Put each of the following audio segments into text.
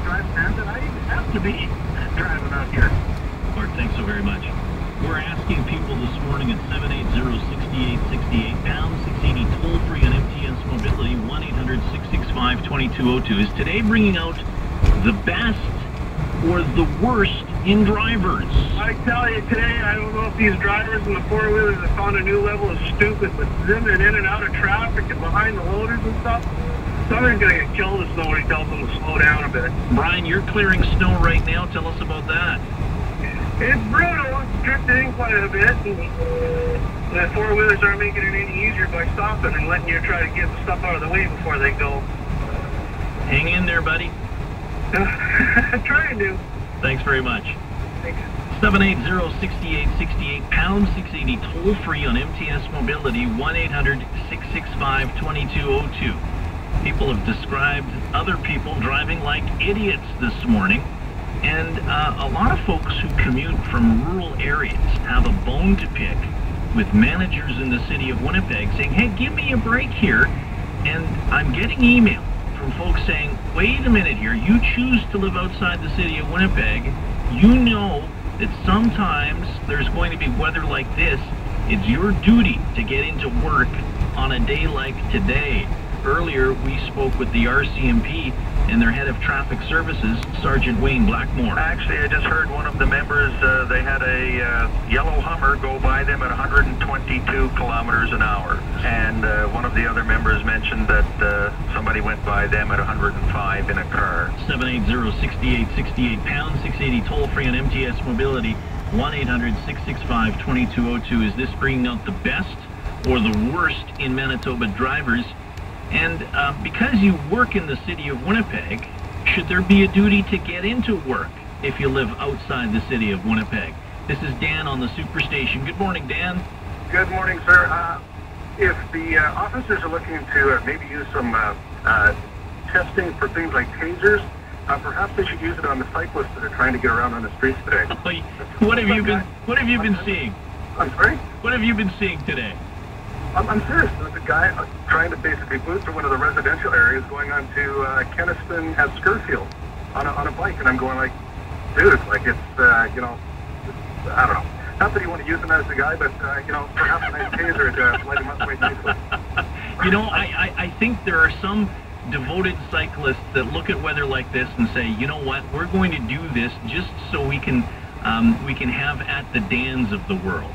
drive transit. I have to be driving out here. Mark, thanks so very much. We're asking people this morning at 780-6868, pound 680 toll-free on MTS Mobility, 1-800-665-2202. Is today bringing out the best or the worst in drivers? I tell you, today, I don't know if these drivers in the four-wheelers have found a new level of stupid, but zimming in and out of traffic and behind the loaders and stuff, somebody's going to get killed if somebody tells them to slow down a bit. Brian, you're clearing snow right now. Tell us about that. It's brutal. It's drifting quite a bit, and the four-wheelers aren't making it any easier by stopping and letting you try to get the stuff out of the way before they go. Hang in there, buddy. Trying to. Thanks very much. Thanks. 780-6868, pound 680 toll-free on MTS Mobility, 1-800-665-2202. People have described other people driving like idiots this morning. And a lot of folks who commute from rural areas have a bone to pick with managers in the city of Winnipeg saying, hey, give me a break here. And I'm getting email from folks saying, wait a minute here, you choose to live outside the city of Winnipeg. You know that sometimes there's going to be weather like this. It's your duty to get into work on a day like today. Earlier, we spoke with the RCMP and their head of traffic services, Sergeant Wayne Blackmore. Actually, I just heard one of the members, they had a yellow Hummer go by them at 122 kilometers an hour. And one of the other members mentioned that somebody went by them at 105 in a car. 780-6868, pound 680 toll-free on MTS Mobility, 1-800-665-2202. Is this bringing out the best or the worst in Manitoba drivers? And because you work in the city of Winnipeg, should there be a duty to get into work if you live outside the city of Winnipeg? This is Dan on the Superstation. Good morning, Dan. Good morning, sir. If the officers are looking to maybe use some testing for things like tasers, perhaps they should use it on the cyclists that are trying to get around on the streets today. What have you been seeing? I'm sorry? What have you been seeing today? I'm serious. There's a guy trying to basically move through one of the residential areas going on to Kenniston at Skirfield on a bike, and I'm going like, dude, like it's, you know, I don't know. Not that you want to use him as a guy, but, you know, perhaps a nice taser to light him up quite nicely. You know, I think there are some devoted cyclists that look at weather like this and say, you know what, we're going to do this just so we can have at the Dans of the world.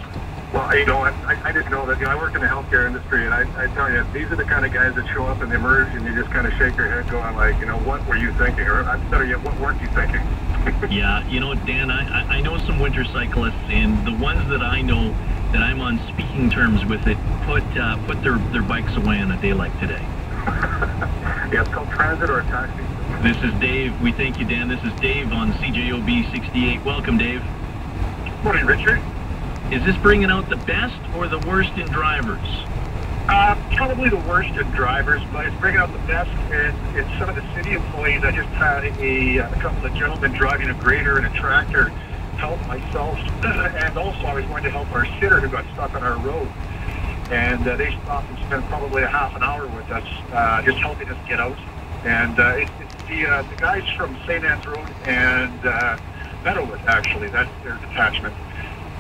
Well, you know what, I didn't know that. You know, I work in the healthcare industry, and I tell you, these are the kind of guys that show up and they emerge, and you just kind of shake your head going like, you know, what were you thinking? Or better yet, what weren't you thinking? Yeah, you know, Dan, I know some winter cyclists, and the ones that I know that I'm on speaking terms with it put their bikes away on a day like today. Yeah, it's called transit or a taxi. This is Dave. We thank you, Dan. This is Dave on CJOB 68. Welcome, Dave. Morning, Richard. Is this bringing out the best or the worst in drivers? Probably the worst in drivers, but it's bringing out the best in some of the city employees. I just had a couple of gentlemen driving a grader and a tractor help myself, and also I was going to help our sitter who got stuck on our road. And they stopped and spent probably a half an hour with us, just helping us get out. And it's the guys from St. Anne's Road and Meadowwood, actually. That's their detachment.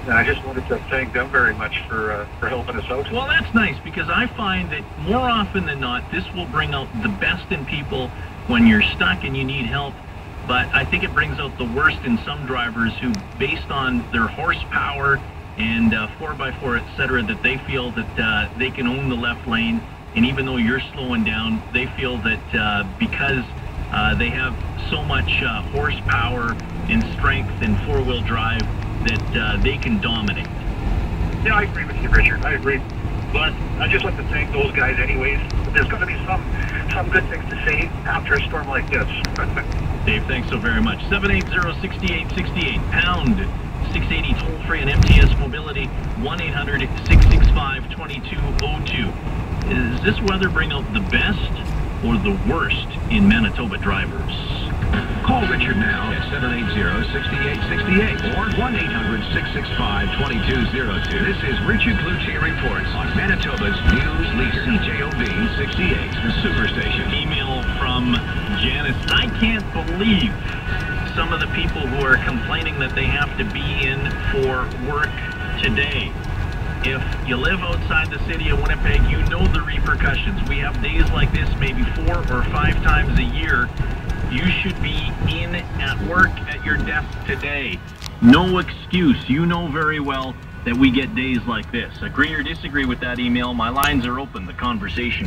And I just wanted to thank them very much for helping us out. Well, that's nice, because I find that more often than not, this will bring out the best in people when you're stuck and you need help. But I think it brings out the worst in some drivers who, based on their horsepower and 4x4, etc., that they feel that they can own the left lane. And even though you're slowing down, they feel that because they have so much horsepower and strength and four-wheel drive, that they can dominate. Yeah, I agree with you, Richard. I agree. But I'd just like to thank those guys anyways. But there's going to be some good things to say after a storm like this. Dave, thanks so very much. 780-6868, pound 680 toll-free on MTS Mobility, 1-800-665-2202. Does this weather bring out the best or the worst in Manitoba drivers? Call Richard now at 780-6868 or 1-800-665-2202. This is Richard Cloutier Reports on Manitoba's news leader, CJOB 68, the Superstation. Email from from Janice. I can't believe some of the people who are complaining that they have to be in for work today. If you live outside the city of Winnipeg, you know the repercussions. We have days like this maybe 4 or 5 times a year. You should be in at work at your desk today. No excuse. You know very well that we get days like this. Agree or disagree with that email? My lines are open. The conversation